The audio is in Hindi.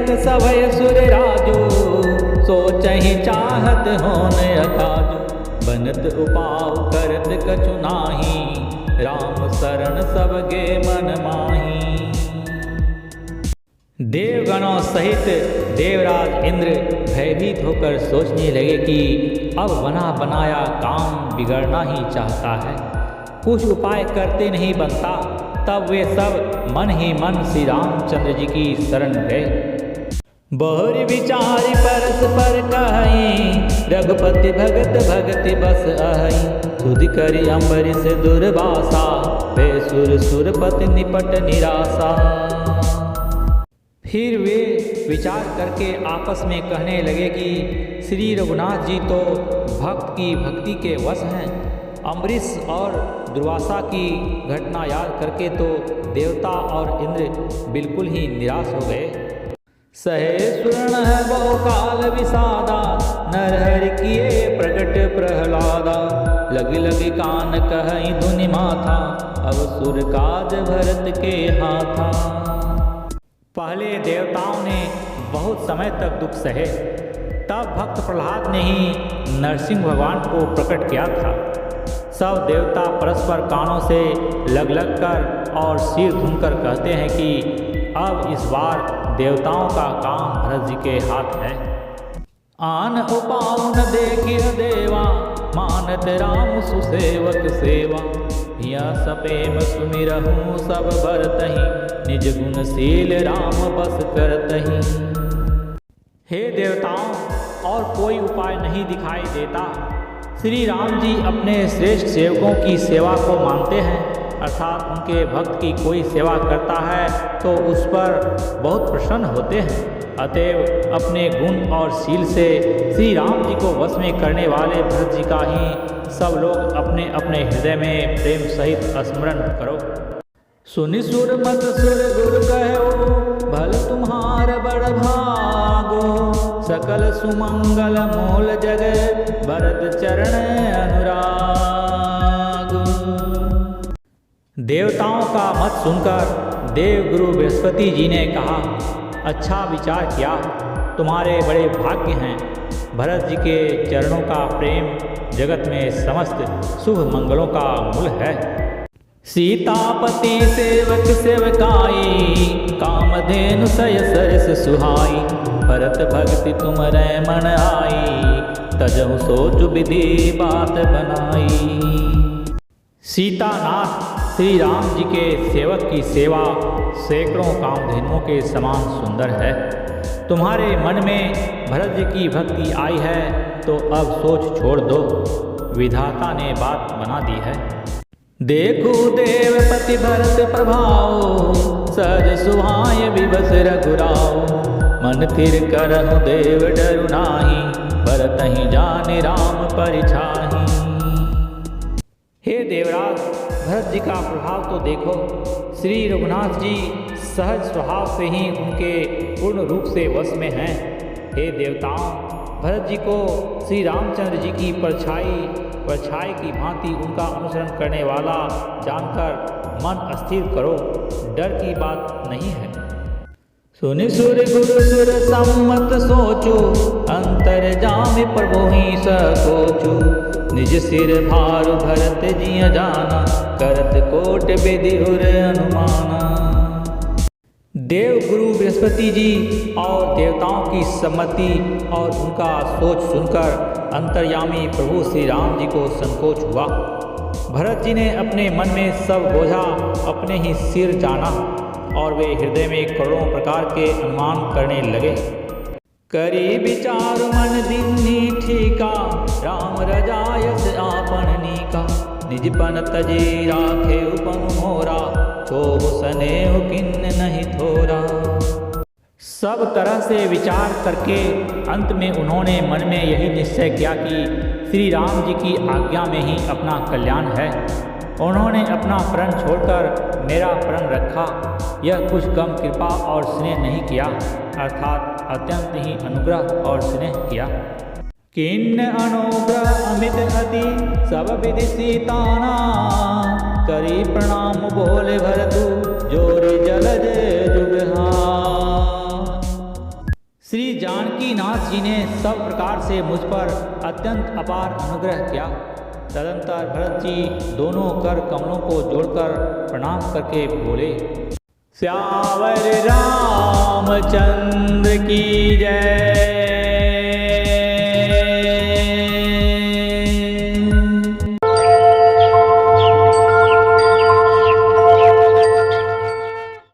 देखत सभय सुर राजो, सोचहि चाहत होन अकाजो। बनत उपाव करत कछु नाही, राम शरण सबगे मन माही। देवगणों सहित देवराज इंद्र भयभीत होकर सोचने लगे कि अब बना बनाया काम बिगड़ना ही चाहता है, कुछ उपाय करते नहीं बनता। तब वे सब मन ही मन श्री रामचंद्र जी की शरण गए। बहुरी विचारी परस्पर कहीं, रघुपति भगत भगति बस आही। सुधि करी अम्बरीश दुर्वासा, वे सुर सुरपति निपट निराशा। फिर वे विचार करके आपस में कहने लगे कि श्री रघुनाथ जी तो भक्त की भक्ति के वश हैं। अम्बरीश और दुर्वासा की घटना याद करके तो देवता और इंद्र बिल्कुल ही निराश हो गए। सहे सुरण है बहु काल विषादा, नरहरि किए प्रकट प्रहलादा। लगी लगी कान कहि धुनि माथा, अब सुर काज भरत के हाथा। पहले देवताओं ने बहुत समय तक दुख सहे, तब भक्त प्रहलाद ने ही नरसिंह भगवान को प्रकट किया था। सब देवता परस्पर कानों से लग लग कर और सिर धुनकर कहते हैं कि अब इस बार देवताओं का काम भरत जी के हाथ है। आन उपाय न देखिय देवा, मानत राम सुसेवक सेवा। यह सपेम सुमिरहूँ सब भरतहि, निज गुणशील राम बस करतहि। हे देवताओं, और कोई उपाय नहीं दिखाई देता। श्री राम जी अपने श्रेष्ठ सेवकों की सेवा को मानते हैं, अर्थात उनके भक्त की कोई सेवा करता है तो उस पर बहुत प्रसन्न होते हैं। अतएव अपने गुण और शील से श्री राम जी को वश में करने वाले भरत जी का ही सब लोग अपने अपने हृदय में प्रेम सहित स्मरण करो। सुनि सुर मत सुर गुरु कहो, भल तुम्हार बड़ भागो। सकल सुमंगल मूल जग, भरत चरण अनुराग। देवताओं का मत सुनकर देव गुरु बृहस्पति जी ने कहा, अच्छा विचार किया, तुम्हारे बड़े भाग्य हैं। भरत जी के चरणों का प्रेम जगत में समस्त शुभ मंगलों का मूल है। सीतापति सेवक सेवकाई, कामधेनु सय सरस सुहाई। भरत भक्ति तुमरे मन आई, तजहु सोचु विधि बात बनाई। सीतानाथ श्री राम जी के सेवक की सेवा सैकड़ों कामधेनुओं के समान सुंदर है। तुम्हारे मन में भरत जी की भक्ति आई है तो अब सोच छोड़ दो, विधाता ने बात बना दी है। देखो देवपति भरत प्रभाव, सहज सुहाय विवस रघुराव। मन थिर करहु देव डरु नाही, भरत ही जाने राम परिछाही। हे देवराज, भरत जी का प्रभाव तो देखो। श्री रघुनाथ जी सहज स्वभाव से ही उनके पूर्ण रूप से वश में हैं। हे देवताओं, भरत जी को श्री रामचंद्र जी की परछाई की भांति उनका अनुसरण करने वाला जानकर मन अस्थिर करो, डर की बात नहीं है। सुनि सुर गुरु सुर सम्मत सोचो, अंतर जामि प्रभु ही सकोचु। निज सिर भार भरत जिय जाना, करत कोट विधि उर अनुमाना। देव गुरु बृहस्पति जी और देवताओं की सम्मति और उनका सोच सुनकर अंतर्यामी प्रभु श्री राम जी को संकोच हुआ। भरत जी ने अपने मन में सब बोझा अपने ही सिर जाना और वे हृदय में करोड़ों प्रकार के अनुमान करने लगे। करी विचार मन दिन्ही ठीका, राम रजायस आपन नीका। निजपन तजे राखे उपन मोरा, छोह सनेह किन्न नहीं थोरा। सब तरह से विचार करके अंत में उन्होंने मन में यही निश्चय किया कि श्री राम जी की आज्ञा में ही अपना कल्याण है। उन्होंने अपना प्रण छोड़कर मेरा प्रण रखा। यह कुछ कम कृपा और स्नेह नहीं किया, अर्थात अत्यंत ही अनुग्रह और स्नेह किया। किन्न अनुग्रह अमित अति, सब विधि सीताना। करी प्रणाम बोले भरतु, जोरे जलज जुगहा। श्री जानकीनाथ जी ने सब प्रकार से मुझ पर अत्यंत अपार अनुग्रह किया। तदंतर भरत जी दोनों कर कमलों को जोड़कर प्रणाम करके बोले, श्यावर रामचंद्र की जय।